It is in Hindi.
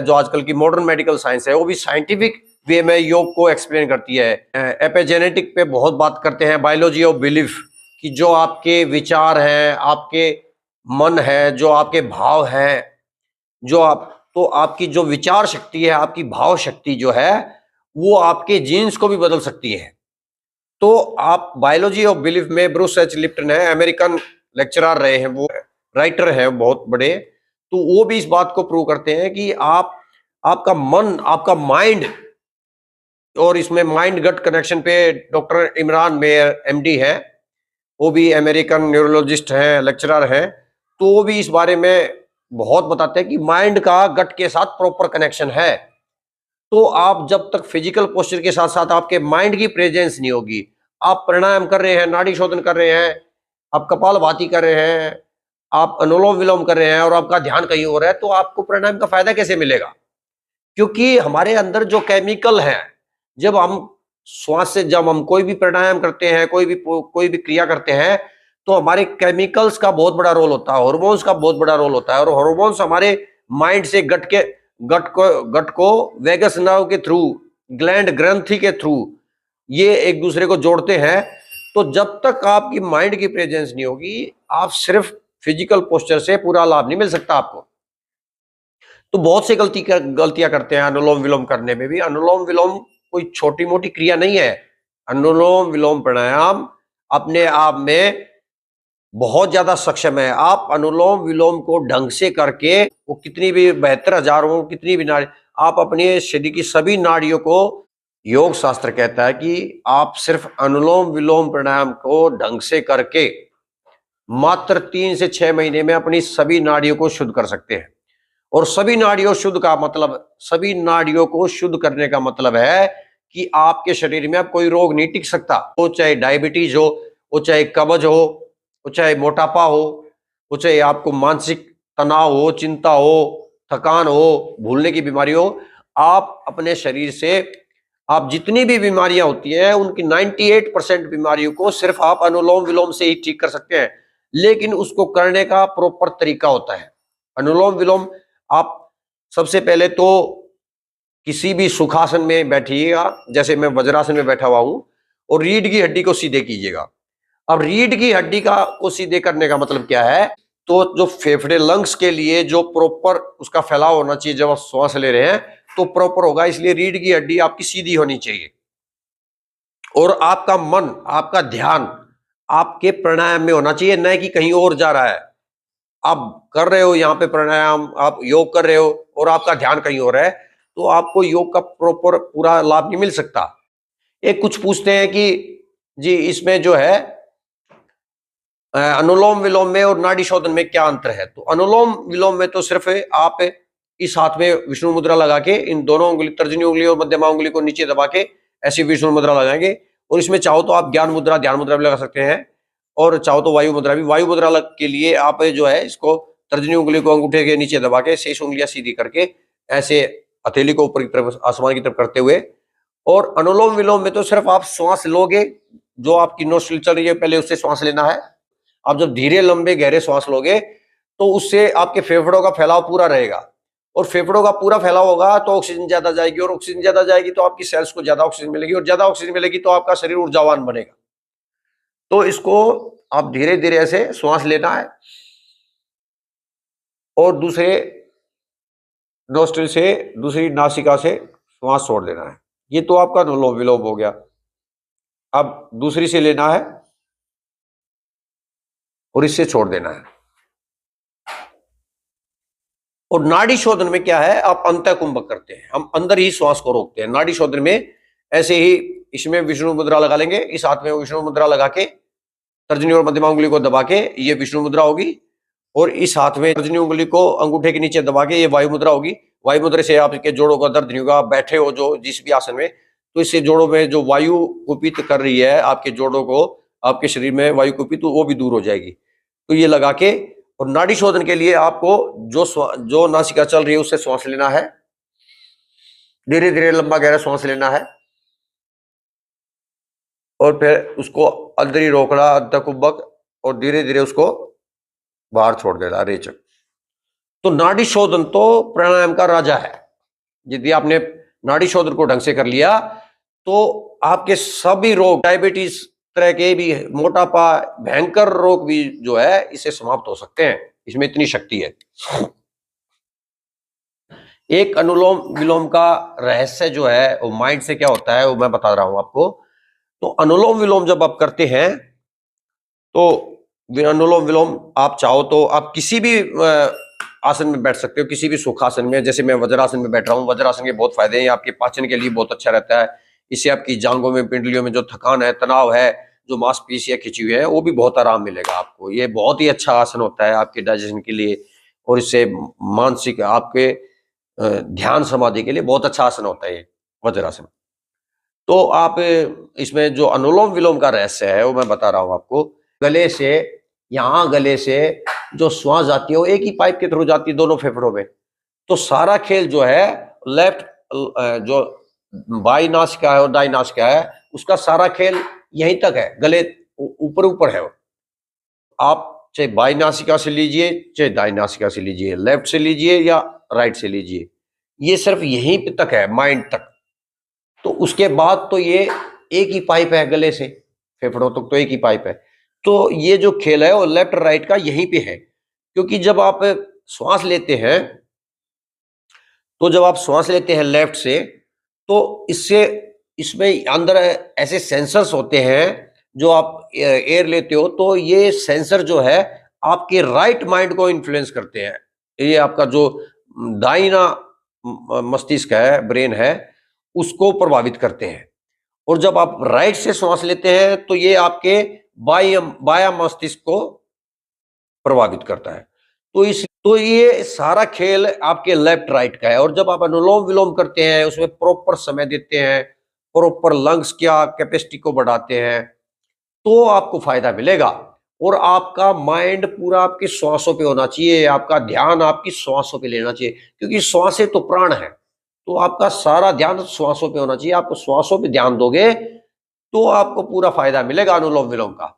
जो आजकल की मॉडर्न मेडिकल साइंस है वो भी साइंटिफिक वे में योग को एक्सप्लेन करती है। एपिजेनेटिक पे बहुत बात करते हैं, बायोलॉजी ऑफ बिलीफ, कि जो आपके विचार हैं, आपके मन है, जो आपके भाव हैं, जो आप तो आपकी जो विचार शक्ति है, आपकी भाव शक्ति जो है वो आपके जीन्स को भी बदल सकती है। तो आप बायोलॉजी ऑफ बिलीफ में ब्रूस एच लिप्टन है, अमेरिकन लेक्चरर रहे हैं, वो राइटर है बहुत बड़े, तो वो भी इस बात को प्रूव करते हैं कि आपका मन, आपका माइंड, और इसमें माइंड गट कनेक्शन पे डॉक्टर इमरान मेयर एमडी है, वो भी अमेरिकन न्यूरोलॉजिस्ट हैं, लेक्चरर हैं, तो वो भी इस बारे में बहुत बताते हैं कि माइंड का गट के साथ प्रॉपर कनेक्शन है। तो आप जब तक फिजिकल पोस्चर के साथ साथ आपके माइंड की प्रेजेंस नहीं होगी, आप प्राणायाम कर रहे हैं, नाड़ी शोधन कर रहे हैं, आप कपालभाति कर रहे हैं, आप अनुलोम विलोम कर रहे हैं और आपका ध्यान कहीं और है, तो आपको प्राणायाम का फायदा कैसे मिलेगा? क्योंकि हमारे अंदर जो केमिकल है, जब हम श्वास से, जब हम कोई भी प्राणायाम करते हैं, कोई भी क्रिया करते हैं, तो हमारे केमिकल्स का बहुत बड़ा रोल होता है, हार्मोन्स का बहुत बड़ा रोल होता है, और हार्मोन्स हमारे माइंड से गट को वेगस नर्व के थ्रू, ग्लैंड ग्रंथि के थ्रू ये एक दूसरे को जोड़ते हैं। तो जब तक आपकी माइंड की प्रेजेंस नहीं होगी, आप सिर्फ फिजिकल पोस्चर से पूरा लाभ नहीं मिल सकता आपको। तो बहुत से गलतियां करते हैं अनुलोम विलोम करने में भी। अनुलोम विलोम कोई छोटी मोटी क्रिया नहीं है। अनुलोम विलोम प्राणायाम अपने आप में बहुत ज्यादा सक्षम है। आप अनुलोम विलोम को ढंग से करके, वो कितनी भी 72 हजार हो, कितनी भी नाड़ी, आप अपने शरीर की सभी नाड़ियों को, योग शास्त्र कहता है कि आप सिर्फ अनुलोम विलोम प्राणायाम को ढंग से करके मात्र 3 से 6 महीने में अपनी सभी नाड़ियों को शुद्ध कर सकते हैं। और सभी नाड़ियों शुद्ध का मतलब, सभी नाड़ियों को शुद्ध करने का मतलब है कि आपके शरीर में अब कोई रोग नहीं टिक सकता। वो चाहे डायबिटीज हो, वो चाहे कब्ज हो, वो चाहे मोटापा हो, वो चाहे आपको मानसिक तनाव हो, चिंता हो, थकान हो, भूलने की बीमारी हो, आप अपने शरीर से, आप जितनी भी बीमारियां होती हैं उनकी 98% बीमारियों को सिर्फ आप अनुलोम विलोम से ही ठीक कर सकते हैं। लेकिन उसको करने का प्रॉपर तरीका होता है। अनुलोम विलोम आप सबसे पहले तो किसी भी सुखासन में बैठिएगा, जैसे मैं वज्रासन में बैठा हुआ हूं, और रीढ़ की हड्डी को सीधे कीजिएगा। अब रीढ़ की हड्डी को सीधे करने का मतलब क्या है? तो जो फेफड़े, लंग्स के लिए जो प्रॉपर उसका फैलाव होना चाहिए, जब आप श्वास ले रहे हैं तो प्रॉपर होगा, इसलिए रीढ़ की हड्डी आपकी सीधी होनी चाहिए। और आपका मन, आपका ध्यान आपके प्राणायाम में होना चाहिए, न कि कहीं और जा रहा है। आप कर रहे हो यहाँ पे प्राणायाम, आप योग कर रहे हो और आपका ध्यान कहीं और है, तो आपको योग का प्रॉपर पूरा लाभ नहीं मिल सकता। एक कुछ पूछते हैं कि जी इसमें जो है अनुलोम विलोम में और नाड़ी शोधन में क्या अंतर है? तो अनुलोम विलोम में तो सिर्फ आप इस हाथ में विष्णु मुद्रा लगा के, इन दोनों उंगली, तर्जनी उंगली और मध्यमा उंगली को नीचे दबा के ऐसी विष्णु मुद्रा लगाएंगे। और इसमें चाहो तो आप ज्ञान मुद्रा, ध्यान मुद्रा भी लगा सकते हैं, और चाहो तो वायु मुद्रा भी। वायु मुद्रा के लिए आप जो है इसको तर्जनी उंगली को अंगूठे के नीचे दबा के शेष उंगलियां सीधी करके ऐसे हथेली को ऊपर की तरफ, आसमान की तरफ करते हुए। और अनुलोम विलोम में तो सिर्फ आप श्वास लोगे, जो आपकी नोस्ट्रिल चल रही है पहले उससे श्वास लेना है। आप जब धीरे लंबे गहरे श्वास लोगे तो उससे आपके फेफड़ों का फैलाव पूरा रहेगा, और फेफड़ों का पूरा फैलाव होगा तो ऑक्सीजन ज्यादा जाएगी, और ऑक्सीजन ज्यादा जाएगी तो आपकी सेल्स को ज्यादा ऑक्सीजन मिलेगी, और ज्यादा ऑक्सीजन मिलेगी तो आपका शरीर ऊर्जावान बनेगा। तो इसको आप धीरे धीरे ऐसे श्वास लेना है और दूसरे नोस्ट्रिल से, दूसरी नासिका से श्वास छोड़ देना है। ये तो आपका अनुलोम विलोम हो गया। अब दूसरी से लेना है और इससे छोड़ देना है। और नाड़ी शोधन में क्या है? आप अंतःकुंभक करते हैं, हम अंदर ही श्वास को रोकते हैं। नाड़ी शोधन में ऐसे ही, इसमें विष्णु मुद्रा लगा लेंगे, इस हाथ में विष्णु मुद्रा लगा के तर्जनी और मध्यमा उंगली को दबा के ये विष्णु मुद्रा होगी, और इस हाथ में तर्जनी उंगली को अंगूठे के नीचे दबा के ये वायु मुद्रा होगी। वायु मुद्रा से आपके जोड़ों का दर्द नहीं होगा। आप बैठे हो जो जिस भी आसन में, तो इससे जोड़ों में जो वायु कुपित कर रही है आपके जोड़ों को, आपके शरीर में वायु कुपित, तो वो भी दूर हो जाएगी। तो ये लगा के, और नाड़ी शोधन के लिए आपको जो नासिका चल रही है उससे श्वास लेना है, धीरे धीरे लंबा गहरा श्वास लेना है, और फिर उसको अंदर ही रोकना, अंतःकुंभक, और धीरे धीरे उसको बाहर छोड़ देना, रेचक। तो नाड़ी शोधन तो प्राणायाम का राजा है। यदि आपने नाड़ी शोधन को ढंग से कर लिया तो आपके सभी रोग, डायबिटीज तरह के भी, मोटापा, भयंकर रोग भी जो है इससे समाप्त हो सकते हैं। इसमें इतनी शक्ति है। एक अनुलोम विलोम का रहस्य जो है वो माइंड से क्या होता है वो मैं बता रहा हूं आपको। तो अनुलोम विलोम जब आप करते हैं तो अनुलोम विलोम आप चाहो तो आप किसी भी आसन में बैठ सकते हो, किसी भी सुखासन में। जैसे मैं वज्रासन में बैठ रहा हूँ, वज्रासन के बहुत फायदे हैं, आपके पाचन के लिए बहुत अच्छा रहता है। इससे आपकी जांघों में, पिंडलियों में जो थकान है, तनाव है, जो मांसपेशियां खिंची हुई है, वो भी बहुत आराम मिलेगा आपको। ये बहुत ही अच्छा आसन होता है आपके डाइजेशन के लिए, और इससे मानसिक आपके ध्यान समाधि के लिए बहुत अच्छा आसन होता है ये वज्रासन। तो आप इसमें जो अनुलोम विलोम का रहस्य है वो मैं बता रहा हूं आपको। गले से, यहाँ गले से जो श्वास जाती है वो एक ही पाइप के थ्रू जाती है दोनों फेफड़ों में। तो सारा खेल जो है लेफ्ट, जो बाई नासिका है और दाई नासिका है, उसका सारा खेल यहीं तक है, गले ऊपर ऊपर है। आप चाहे बाई नासिका से लीजिए, चाहे दाई नासिका से लीजिए, लेफ्ट से लीजिए या राइट से लीजिए, ये सिर्फ यहीं पे तक है, माइंड तक। तो उसके बाद तो ये एक ही पाइप है, गले से फेफड़ों तक तो एक ही पाइप है। तो ये जो खेल है वो लेफ्ट राइट का यहीं पे है। क्योंकि जब आप श्वास लेते हैं, तो जब आप श्वास लेते हैं लेफ्ट से, तो इससे, इसमें अंदर ऐसे सेंसर्स होते हैं, जो आप एयर लेते हो तो ये सेंसर जो है आपके राइट माइंड को इन्फ्लुएंस करते हैं। ये आपका जो दाहिना मस्तिष्क है, ब्रेन है, उसको प्रभावित करते हैं। और जब आप राइट से श्वास लेते हैं तो ये आपके बाया मस्तिष्क को प्रभावित करता है। तो ये सारा खेल आपके लेफ्ट राइट का है। और जब आप अनुलोम विलोम करते हैं, उसमें प्रॉपर समय देते हैं, प्रॉपर लंग्स क्या कैपेसिटी को बढ़ाते हैं, तो आपको फायदा मिलेगा। और आपका माइंड पूरा आपके श्वासों पे होना चाहिए, आपका ध्यान आपकी श्वासों पे लेना चाहिए, क्योंकि श्वासें तो प्राण है। तो आपका सारा ध्यान श्वासों पे होना चाहिए। आप श्वासों पे ध्यान दोगे तो आपको पूरा फायदा मिलेगा अनुलोम विलोम का।